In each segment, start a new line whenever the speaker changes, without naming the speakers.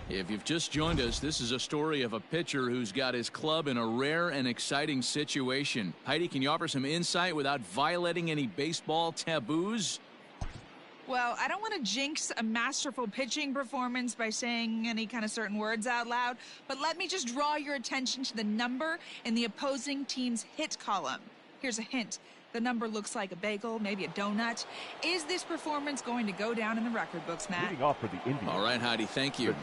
If you've just joined us, this is a story of a pitcher who's got his club in a rare and exciting situation. Heidi, can you offer some insight without violating any baseball taboos?
Well, I don't want to jinx a masterful pitching performance by saying any kind of certain words out loud, but let me just draw your attention to the number in the opposing team's hit column. Here's a hint. The number looks like a bagel, maybe a donut. Is this performance going to go down in the record books, Matt?
Leading off for the Indians.
All right, Heidi, thank you.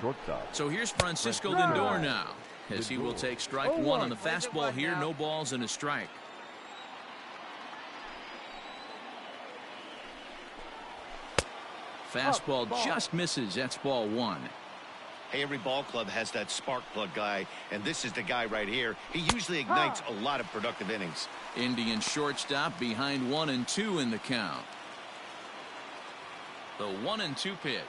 So here's Francisco
Right.
Lindor now, as he will take strike one on the fastball here. No balls and a strike. Fastball just misses. That's ball one.
Hey, every ball club has that spark plug guy, and this is the guy right here. He usually ignites a lot of productive innings.
Indian shortstop behind 1-2 in the count. The 1-2 pitch.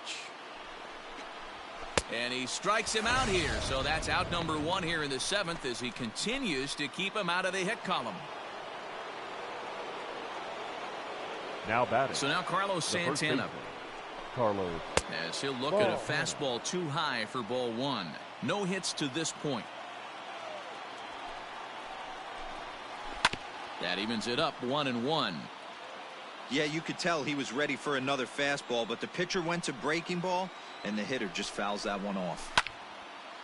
And he strikes him out here. So that's out number one here in the seventh as he continues to keep him out of the hit column.
Now batting.
So now Carlos Santana.
Carlos.
As he'll look at a fastball too high for ball one. No hits to this point. That evens it up 1-1.
Yeah, you could tell he was ready for another fastball, but the pitcher went to breaking ball, and the hitter just fouls that one off.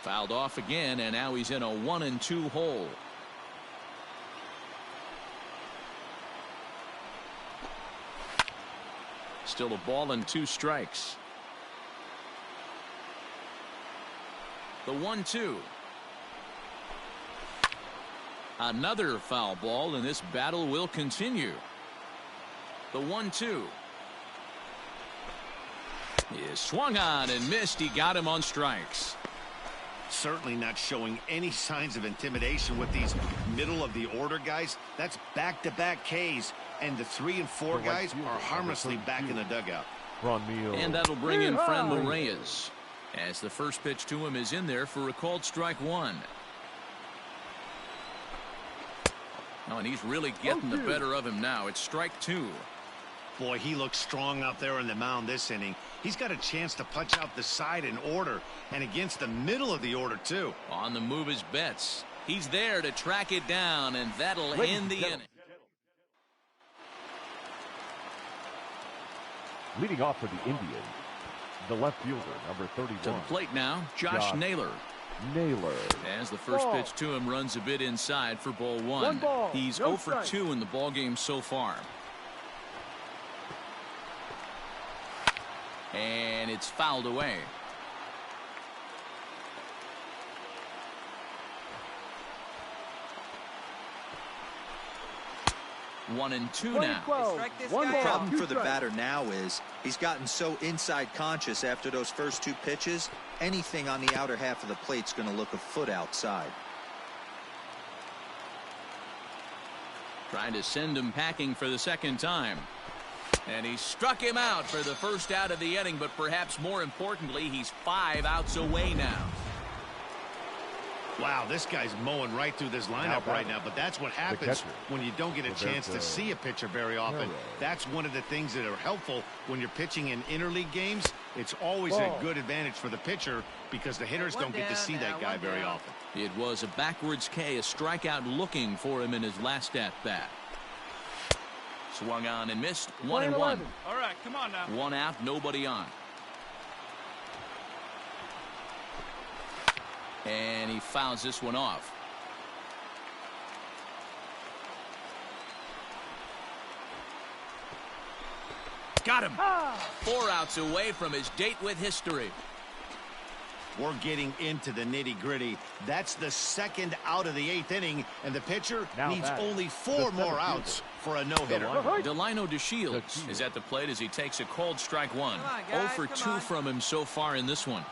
Fouled off again, and now he's in a 1-2 hole. Still a ball and two strikes. The 1-2. Another foul ball, and this battle will continue. The 1-2 is swung on and missed. He got him on strikes.
Certainly not showing any signs of intimidation with these middle of the order guys. That's back-to-back Ks, and the 3 and 4 guys are harmlessly back in the dugout.
And that'll bring in Franmil Reyes, as the first pitch to him is in there for a called strike one. Oh, and he's really getting the better of him now. It's strike two.
Boy, he looks strong out there on the mound this inning. He's got a chance to punch out the side in order, and against the middle of the order, too.
On the move is Betts. He's there to track it down, and that'll end the inning.
Leading off for the Indians, the left fielder, number 31.
To the plate now, Josh Naylor. As the first pitch to him runs a bit inside for ball one. He's 0 for 2 in the ballgame so far. And it's fouled away. One and two now.
The problem for the batter now is he's gotten so inside conscious after those first two pitches. Anything on the outer half of the plate's going to look a foot outside.
Trying to send him packing for the second time. And he struck him out for the first out of the inning, but perhaps more importantly, he's 5 outs away now.
Wow, this guy's mowing right through this lineup right now, but that's what happens when you don't get a chance to see a pitcher very often. That's one of the things that are helpful when you're pitching in interleague games. It's always a good advantage for the pitcher because the hitters don't get to see that guy very often.
It was a backwards K, a strikeout looking for him in his last at-bat. Swung on and missed. 1-1.
All right, come on now.
1 out, nobody on. And he fouls this one off. Got him. 4 outs away from his date with history.
We're getting into the nitty-gritty. That's the second out of the 8th inning, and the pitcher needs only 4 more outs for a no-hitter.
Delino DeShields is at the plate as he takes a called strike one. 0 for 2 from him so far in this one.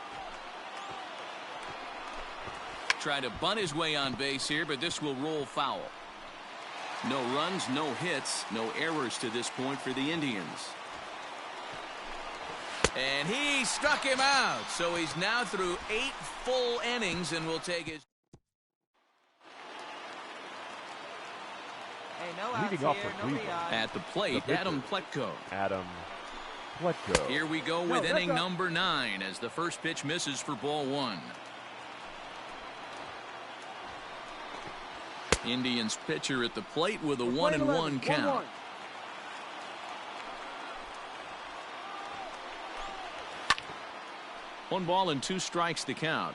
Try to bunt his way on base here, but this will roll foul. No runs, no hits, no errors to this point for the Indians. And he struck him out, so he's now through 8 full innings and will take his.
Hey, no outs
Leading off
here,
for Cleveland.
At the plate, Adam Pletko.
Adam Let go.
Here we go with inning number 9 as the first pitch misses for ball 1. Indians pitcher at the plate with a 1-1 count. 1 ball and 2 strikes to count.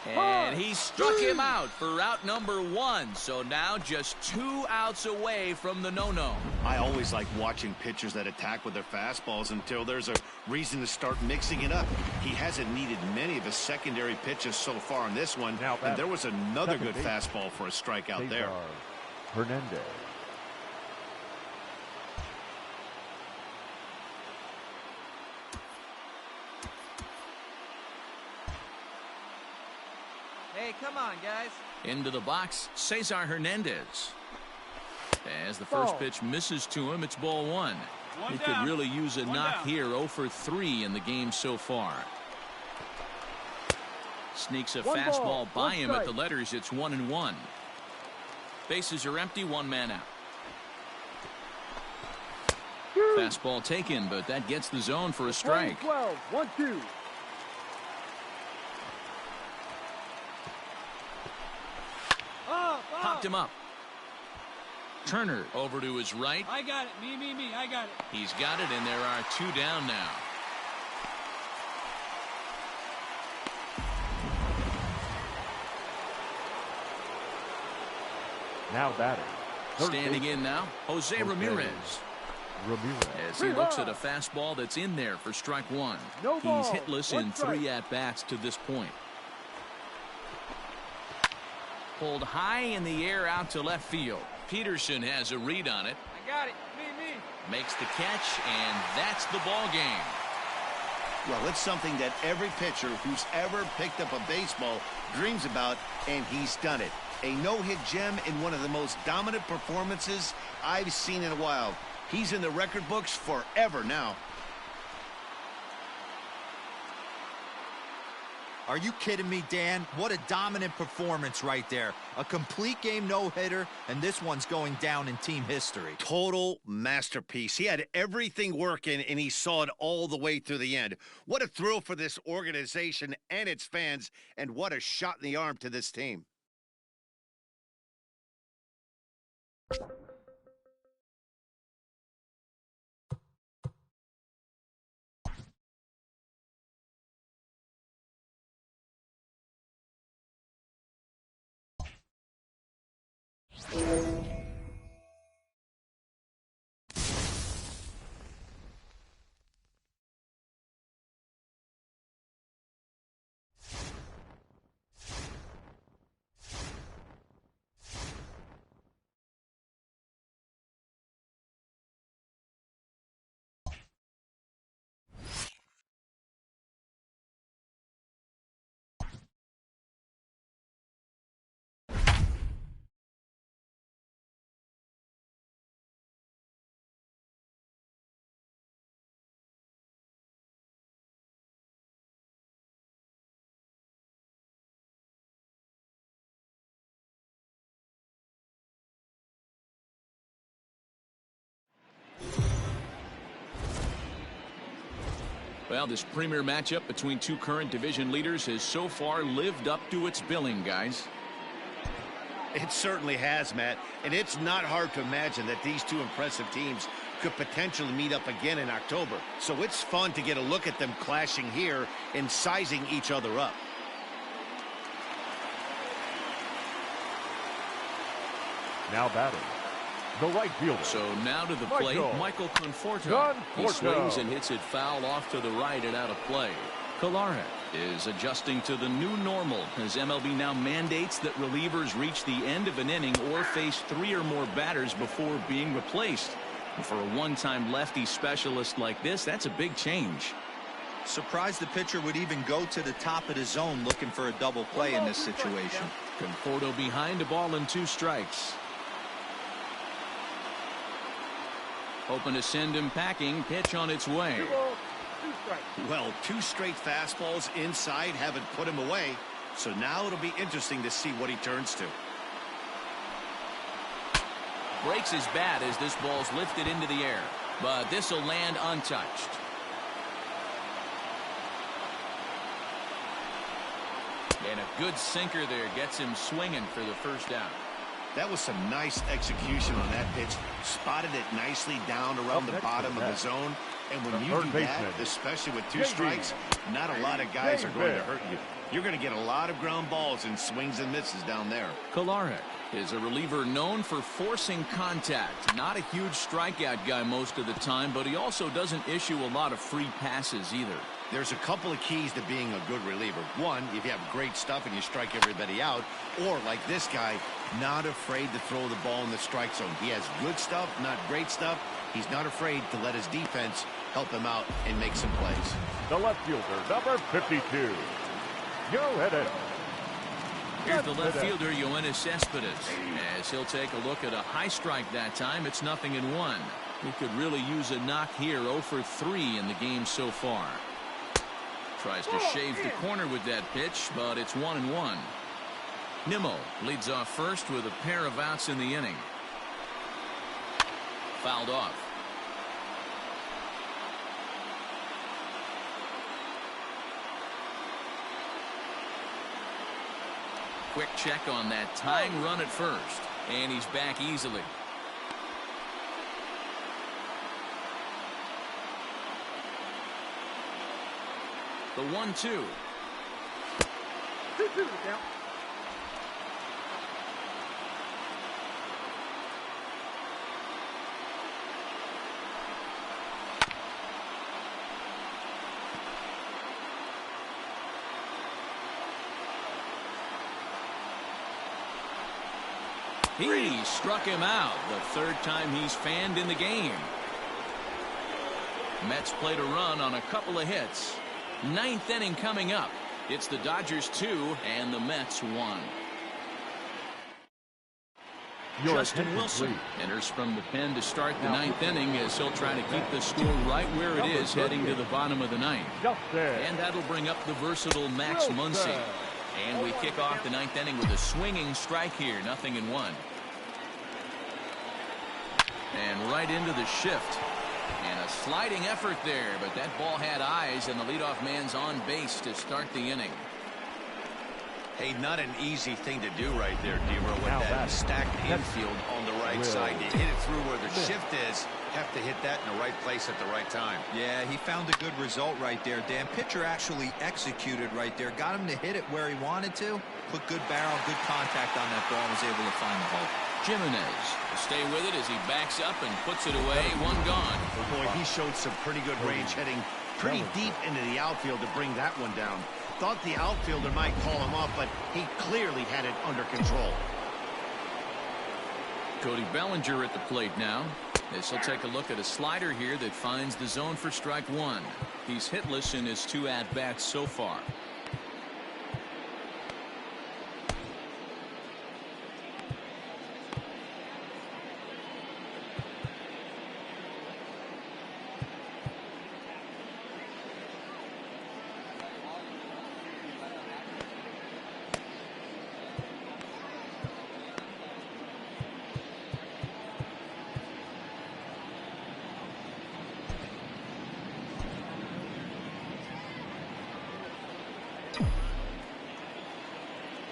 And he struck him out for out number 1. So now just 2 outs away from the no-no.
I always like watching pitchers that attack with their fastballs until there's a reason to start mixing it up. He hasn't needed many of his secondary pitches so far in this one. And there was another good fastball for a strikeout there.
Hernandez.
Hey, come on, guys.
Into the box, Cesar Hernandez. As the first pitch misses to him, it's ball 1. He could really use a knock here. 0 for 3 in the game so far. Sneaks a fastball by him at the letters. It's 1-1. Bases are empty. 1 man out. Fastball taken, but that gets the zone for a strike.
1-2.
Popped him up. Turner over to his right.
I got it. Me. I got it.
He's got it, and there are 2 down now.
Now batting.
Standing in now, Jose Ramirez. As he looks at a fastball that's in there for strike 1. He's hitless in 3 at-bats to this point. Pulled high in the air out to left field. Peterson has a read on it.
I got it. Me.
Makes the catch, and that's the ball game.
Well, it's something that every pitcher who's ever picked up a baseball dreams about, and he's done it. A no-hit gem in one of the most dominant performances I've seen in a while. He's in the record books forever now.
Are you kidding me, Dan? What a dominant performance right there. A complete game no-hitter, and this one's going down in team history.
Total masterpiece. He had everything working, and he saw it all the way through the end. What a thrill for this organization and its fans, and what a shot in the arm to this team.
Well, this premier matchup between 2 current division leaders has so far lived up to its billing, guys.
It certainly has, Matt, and it's not hard to imagine that these 2 impressive teams could potentially meet up again in October. So it's fun to get a look at them clashing here and sizing each other up.
Now batting. The right fielder.
So now to the plate, Michael Conforto. He swings and hits it foul off to the right and out of play. Collara is adjusting to the new normal as MLB now mandates that relievers reach the end of an inning or face 3 or more batters before being replaced. And for a one-time lefty specialist like this, that's a big change.
Surprised the pitcher would even go to the top of the zone looking for a double play in this situation.
Conforto behind, a ball and 2 strikes. Hoping to send him packing. Pitch on its way.
Well, 2 straight fastballs inside haven't put him away. So now it'll be interesting to see what he turns to.
breaks his bat as this ball's lifted into the air. But this will land untouched. And a good sinker there gets him swinging for the first out.
That was some nice execution on that pitch. Spotted it nicely down around the bottom of the zone. And when you do that, especially with 2 strikes, not a lot of guys are going to hurt you. You're going to get a lot of ground balls and swings and misses down there.
Kolarek is a reliever known for forcing contact. Not a huge strikeout guy most of the time, but he also doesn't issue a lot of free passes either.
There's a couple of keys to being a good reliever. One, if you have great stuff and you strike everybody out, or like this guy, not afraid to throw the ball in the strike zone. He has good stuff, not great stuff. He's not afraid to let his defense help him out and make some plays.
The left fielder, number 52, Joe Hedden.
Here's the left fielder, Yoenis Cespedes, as he'll take a look at a high strike that time. It's 0-1. He could really use a knock here. 0 for 3 in the game so far. Tries to shave the corner with that pitch, but it's 1-1. Nimmo leads off first with a pair of outs in the inning. Fouled off. Quick check on that tying run at first, and he's back easily. The 1-2. He struck him out, the 3rd time he's fanned in the game. Mets played a run on a couple of hits. 9th inning coming up. It's the Dodgers 2 and the Mets 1. Justin Wilson enters from the pen to start the 9th inning as he'll try to keep the score right where it is heading to the bottom of the 9th. And that'll bring up the versatile Max Muncy. And we kick off the 9th inning with a swinging strike here. 0-1. And right into the shift. And a sliding effort there, but that ball had eyes, and the leadoff man's on base to start the inning.
Hey, not an easy thing to do right there, D-Row, with that stacked infield on the right side. You hit it through where the shift is, have to hit that in the right place at the right time.
Yeah, he found a good result right there, Dan. Pitcher actually executed right there. Got him to hit it where he wanted to. Put good barrel, good contact on that ball, and was able to find the hole.
Jimenez will stay with it as he backs up and puts it away. 1 gone.
Oh boy, he showed some pretty good range, heading pretty deep into the outfield to bring that one down. Thought the outfielder might call him up, but he clearly had it under control.
Cody Bellinger at the plate now. As he'll take a look at a slider here that finds the zone for strike 1. He's hitless in his 2 at-bats so far.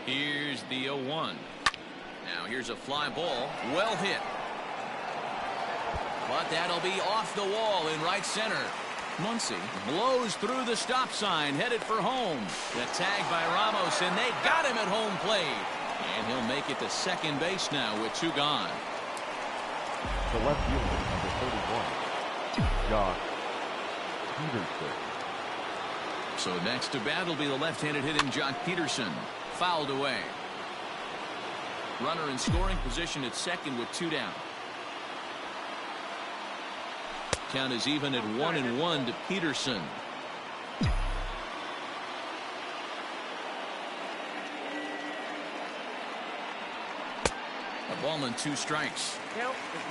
Here's the 0-1. Now here's a fly ball. Well hit. But that'll be off the wall in right center. Muncy blows through the stop sign, headed for home. The tag by Ramos, and they got him at home plate. And he'll make it to second base now with 2 gone.
The left fielder, number 31, Josh Peterson.
So next to bat will be the left-handed hitting Jock Peterson. Fouled away. Runner in scoring position at second with 2 down. Count is even at 1-1 to Peterson. A ball and 2 strikes.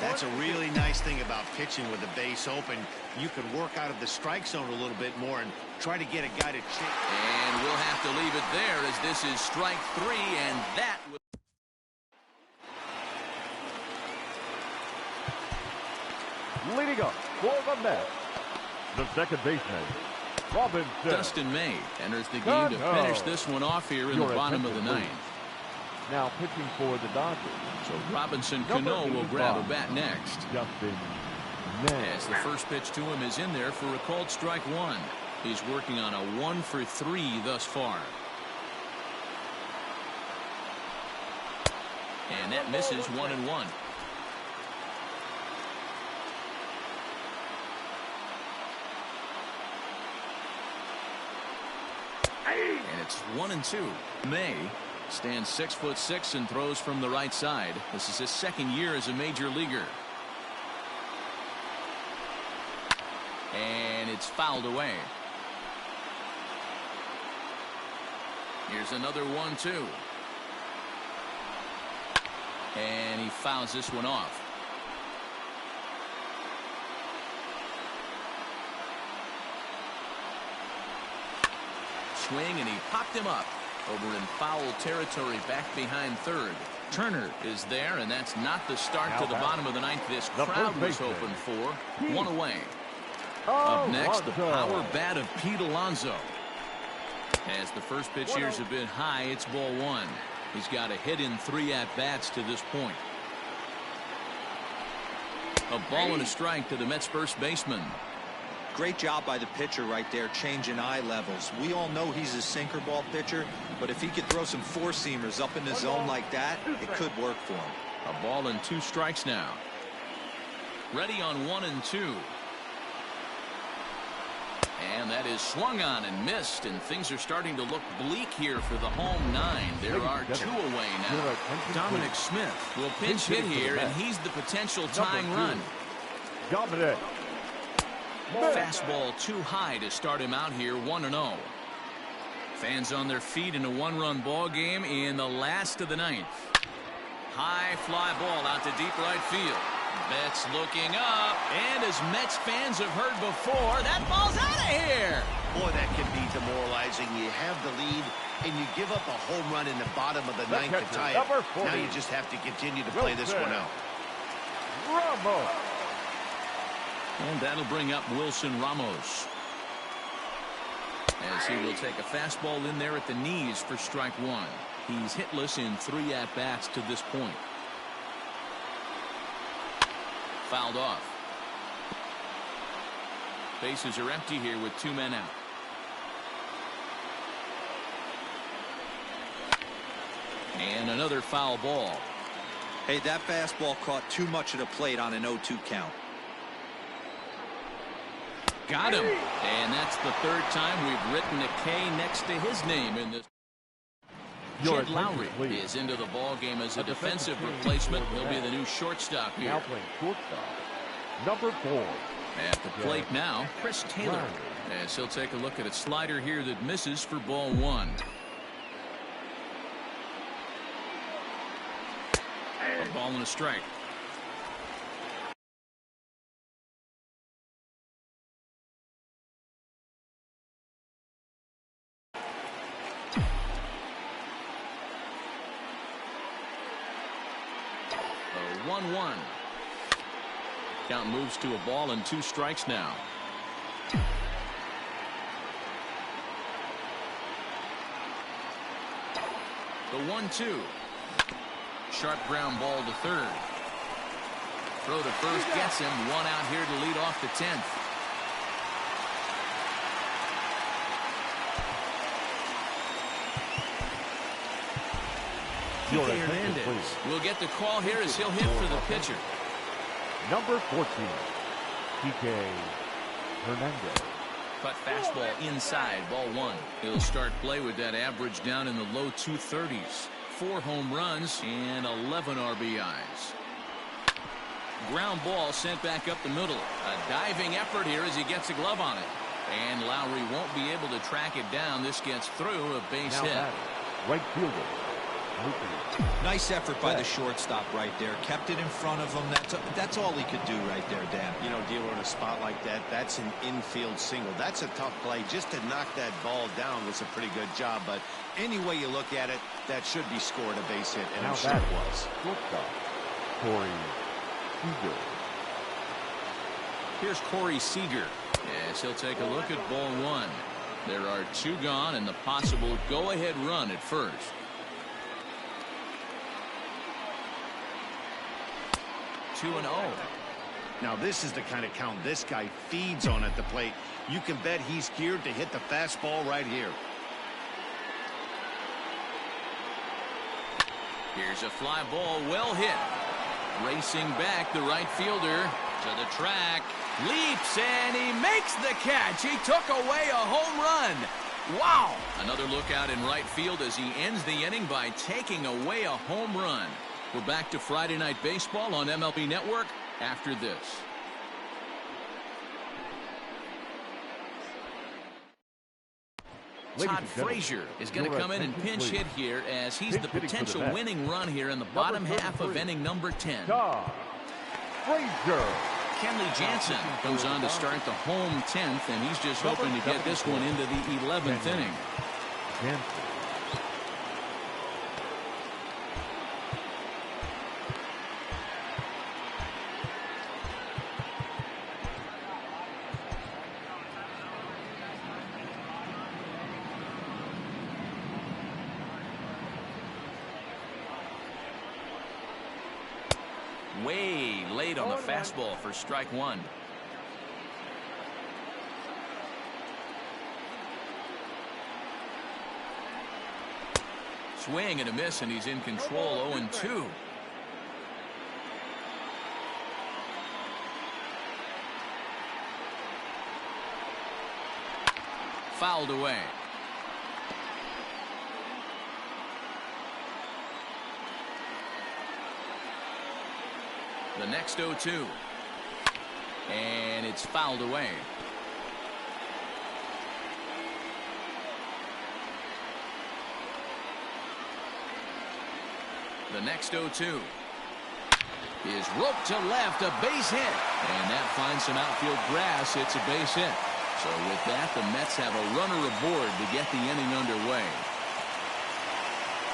That's a really nice thing about pitching with the base open. You can work out of the strike zone a little bit more and try to get a guy to chase.
And we'll have to leave it there as this is strike 3, and that will...
Leading up for the Mets, the second baseman, Robinson.
Dustin May enters the game to finish this one off here in the bottom of the ninth.
Now pitching for the Dodgers.
So Robinson Cano will grab a bat next.
Justin May.
As the first pitch to him is in there for a called strike one. He's working on a 1-for-3 thus far. And that misses 1-1. And it's 1-2. May stands 6'6" and throws from the right side. This is his second year as a major leaguer. And it's fouled away. Here's another 1-2. And he fouls this one off. Swing, and he popped him up over in foul territory back behind third. Turner is there, and that's not the start to the bottom of the ninth this crowd was hoping for. One away. Up next, the power bat of Pete Alonso. As the first pitch here is a bit high, it's ball one. He's got a hit in 3 at-bats to this point. A ball and a strike to the Mets first baseman.
Great job by the pitcher right there, changing eye levels. We all know he's a sinker ball pitcher, but if he could throw some four-seamers up in the zone like that, it could work for him.
A ball and 2 strikes now. Ready on 1 and 2. And that is swung on and missed, and things are starting to look bleak here for the home 9. There are 2 away now. Dominic Smith will pinch hit here, and he's the potential tying run.
Dominic.
Fastball too high to start him out here, 1-0. Fans on their feet in a 1-run ball game in the last of the ninth. High fly ball out to deep right field. Betts looking up, and as Mets fans have heard before, that ball's out of here.
Boy, that can be demoralizing. You have the lead, and you give up a home run in the bottom of the ninth to tie it. Now you just have to continue to play this one out.
Ramos.
And that'll bring up Wilson Ramos. As he will take a fastball in there at the knees for strike one. He's hitless in 3 at-bats to this point. Fouled off. Bases are empty here with 2 men out. And another foul ball.
Hey, that fastball caught too much of the plate on an 0-2 count.
Got him. And that's the 3rd time we've written a K next to his name in this. Jed Lowry is into the ball game as a defensive replacement. He'll be the new shortstop here.
Now playing shortstop, number 4.
At the plate now, Chris Taylor. As he'll take a look at a slider here that misses for ball 1. A ball and a strike. A 1-1. Count moves to a ball and 2 strikes now. The 1-2. Sharp ground ball to third. Throw to first gets him. 1 out here to lead off the 10th. Kike Hernandez will get the call here as he'll hit for the pitcher.
Number 14, Kike Hernandez.
Cut fastball inside, ball 1. He'll start play with that average down in the low 230s. 4 home runs and 11 RBIs. Ground ball sent back up the middle. A diving effort here as he gets a glove on it. And Lowry won't be able to track it down. This gets through, a base hit.
Right fielder.
Nice effort by the shortstop right there. Kept it in front of him. That's all he could do right there, Dan.
You know, dealer in a spot like that, that's an infield single. That's a tough play. Just to knock that ball down was a pretty good job. But any way you look at it, that should be scored a base hit, and I'm sure it was.
Shortstop, Corey Seager.
Here's Corey Seager. Yes, he'll take a look at ball one. There are two gone and the possible go-ahead run at first. Two and 0.
Now this is the kind of count this guy feeds on at the plate. You can bet he's geared to hit the fastball right here.
Here's a fly ball, well hit. Racing back, the right fielder to the track. Leaps, and he makes the catch. He took away a home run. Wow! Another look out in right field as he ends the inning by taking away a home run. We're back to Friday Night Baseball on MLB Network after this. Todd Frazier is going to come in and pinch hit here as he's the potential winning run here in the bottom half of inning number 10.
Todd Frazier.
Kenley Jansen comes on to start the home 10th, and he's just hoping to get this one into the 11th inning.
Jansen.
Way late on the fastball for strike one. Swing and a miss, and he's in control. 0-2. Fouled away. The next 0-2. And it's fouled away. The next 0-2 is roped to left, a base hit, and that finds some outfield grass. It's a base hit. So with that, the Mets have a runner aboard to get the inning underway.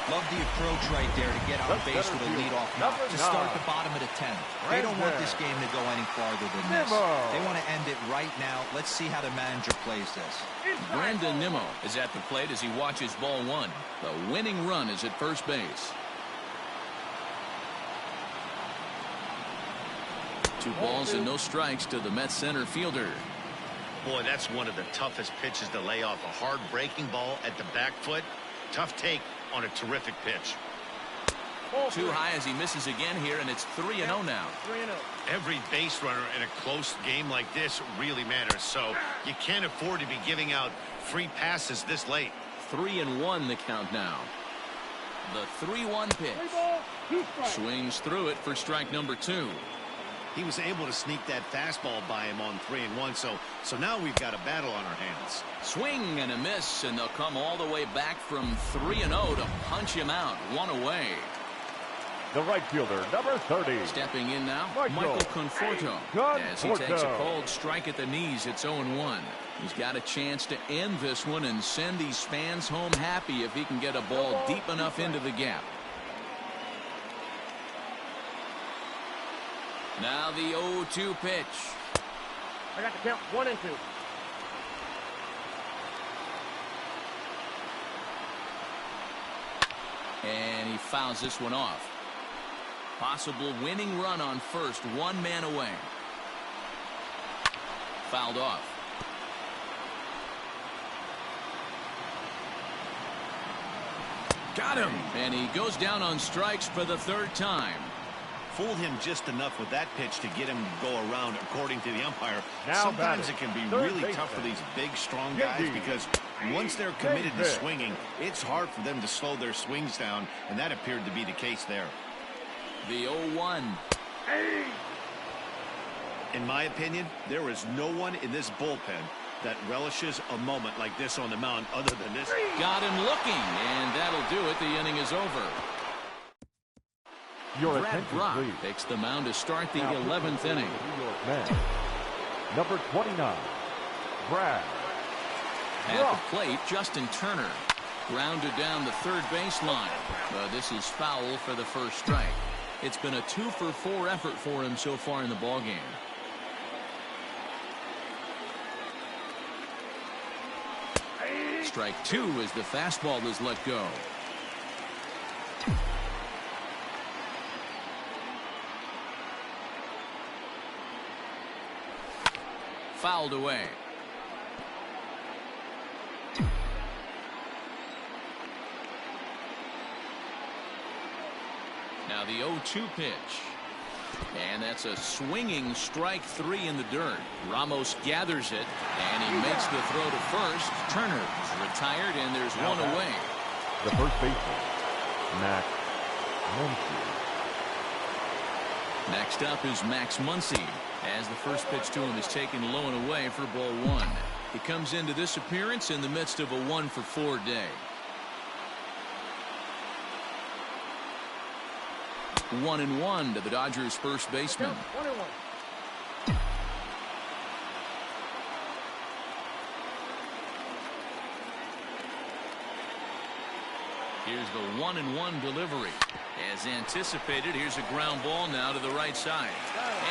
Love the approach right there to get on base with a leadoff knock to start the bottom of the 10th. They don't want this game to go any farther than this. They want to end it right now. Let's see how the manager plays this.
Brandon Nimmo is at the plate as he watches ball one. The winning run is at first base. 2 balls and no strikes to the Mets center fielder.
Boy, that's one of the toughest pitches to lay off. A hard breaking ball at the back foot. Tough take on a terrific pitch.
Too high as he misses again here, and it's 3-0 now.
3-0.
Every base runner in a close game like this really matters, so you can't afford to be giving out free passes this late.
3-1 the count now. The 3-1 pitch. Swings through it for strike number 2.
He was able to sneak that fastball by him on 3-1, so now we've got a battle on our hands.
Swing and a miss, and they'll come all the way back from 3-0 to punch him out. 1 away.
The right fielder, number 30.
Stepping in now, Michael Conforto. As he takes a cold strike at the knees, it's 0-1. He's got a chance to end this one and send these fans home happy if he can get a ball deep enough into the gap. Now the 0-2 pitch.
I got the count 1 and 2.
And he fouls this one off. Possible winning run on first, 1 man away. Fouled off. Got him. And he goes down on strikes for the 3rd time.
Fooled him just enough with that pitch to get him to go around, according to the umpire.
Now
sometimes it can be really tough for these big, strong guys because once they're committed to swinging, it's hard for them to slow their swings down, and that appeared to be the case there.
The 0-1.
In my opinion, there is no one in this bullpen that relishes a moment like this on the mound other than this.
Got him looking, and that'll do it. The inning is over. Brad Brock takes the mound to start the 11th inning.
Number 29, Brad
At the plate, Justin Turner grounded down the 3rd baseline. But this is foul for the first strike. It's been a 2-for-4 effort for him so far in the ballgame. Strike two as the fastball is let go. Fouled away. Now the 0-2 pitch. And that's a swinging strike three in the dirt. Ramos gathers it, and he makes the throw to first. Turner is retired, and there's one away.
The first baseman, Max Muncy.
Next up is Max Muncy, as the first pitch to him is taken low and away for ball one. He comes into this appearance in the midst of a 1-for-4 day. 1-1 to the Dodgers first baseman.
1-1.
Here's the 1-1 delivery. As anticipated, here's a ground ball now to the right side.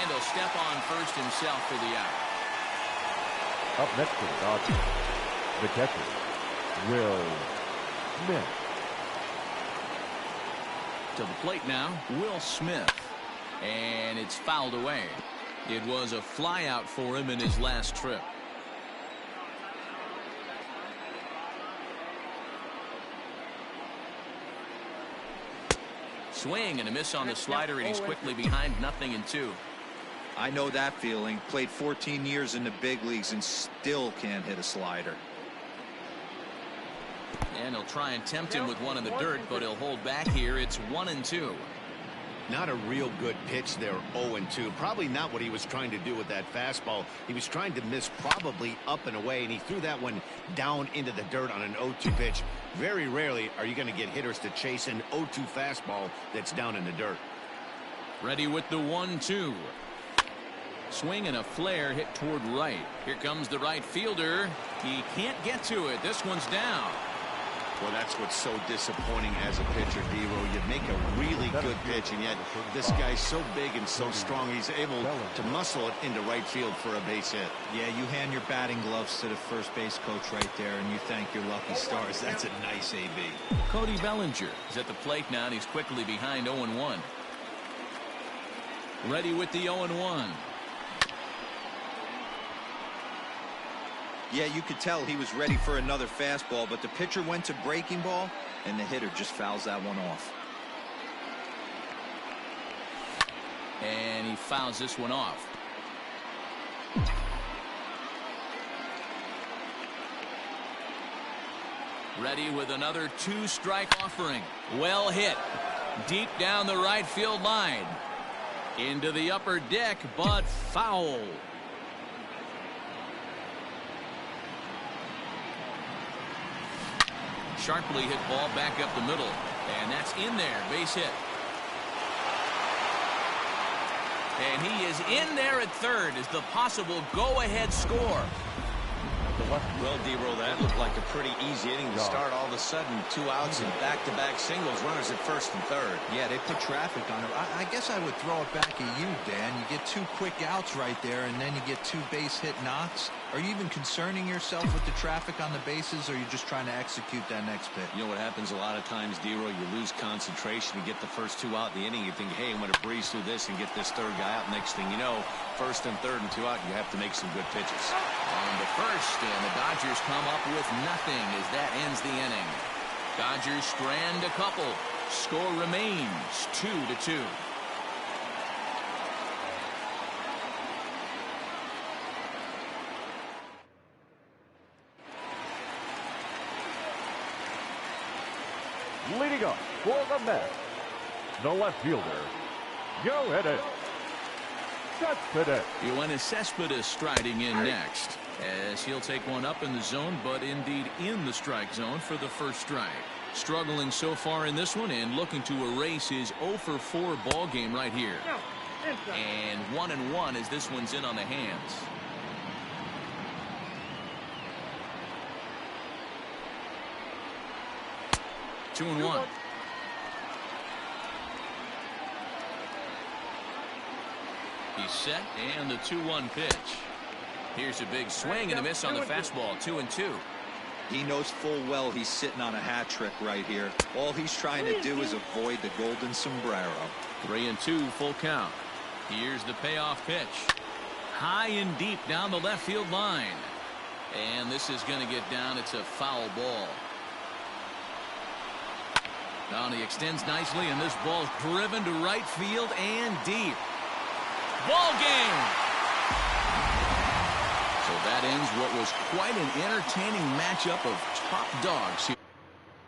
And he'll step on first himself for the out.
Up next to the Dodgers, the catcher, Will Smith.
To the plate now, Will Smith. And it's fouled away. It was a fly out for him in his last trip. Swing and a miss on the slider, and he's quickly behind 0-2.
I know that feeling. Played 14 years in the big leagues and still can't hit a slider.
And he'll try and tempt him with one in the dirt, but he'll hold back here. It's 1-2.
Not a real good pitch there, 0-2. Probably not what he was trying to do with that fastball. He was trying to miss probably up and away, and he threw that one down into the dirt on an 0-2 pitch. Very rarely are you going to get hitters to chase an 0-2 fastball that's down in the dirt.
Ready with the 1-2. Swing and a flare hit toward right. Here comes the right fielder. He can't get to it. This one's down.
Well, that's what's so disappointing as a pitcher, D-Roll. You make a really good pitch, and yet this guy's so big and so strong, he's able to muscle it into right field for a base hit.
Yeah, you hand your batting gloves to the first base coach right there, and you thank your lucky stars. That's a nice AB.
Cody Bellinger is at the plate now, and he's quickly behind 0-1. Ready with the 0-1.
Yeah, you could tell he was ready for another fastball, but the pitcher went to breaking ball, and the hitter just fouls that one off.
And he fouls this one off. Ready with another 2-strike offering. Well hit. Deep down the right field line. Into the upper deck, but foul. Sharply hit ball back up the middle, and that's in there. Base hit. And he is in there at third as the possible go-ahead score.
Well, D-Roll, that looked like a pretty easy inning to start. All of a sudden, 2 outs and back-to-back singles, runners at first and third.
Yeah, they put traffic on it. I guess I would throw it back at you, Dan. You get 2 quick outs right there, and then you get 2 base hit knocks. Are you even concerning yourself with the traffic on the bases, or are you just trying to execute that next pitch?
You know what happens a lot of times, D-Roll? You lose concentration. You get the first 2 out in the inning. You think, hey, I'm going to breeze through this and get this third guy out. Next thing you know, first and third and 2 out, you have to make some good pitches.
On the first, and the Dodgers come up with nothing as that ends the inning. Dodgers strand a couple. Score remains 2-2.
Leading up for the Mets, the left fielder, Yoenis Cespedes.
Yoenis Cespedes striding in next, as he'll take one up in the zone, but indeed in the strike zone for the first strike. Struggling so far in this one and looking to erase his 0-for-4 ball game right here. And 1-1 as this one's in on the hands. Two and one. He's set, and the 2-1 pitch. Here's a big swing and a miss on the fastball. 2-2.
He knows full well he's sitting on a hat trick right here. All he's trying to do is avoid the golden sombrero.
3-2 full count. Here's the payoff pitch. High and deep down the left field line. And this is going to get down. It's a foul ball. Now he extends nicely, and this ball's driven to right field and deep. Ball game. So that ends what was quite an entertaining matchup of top dogs here.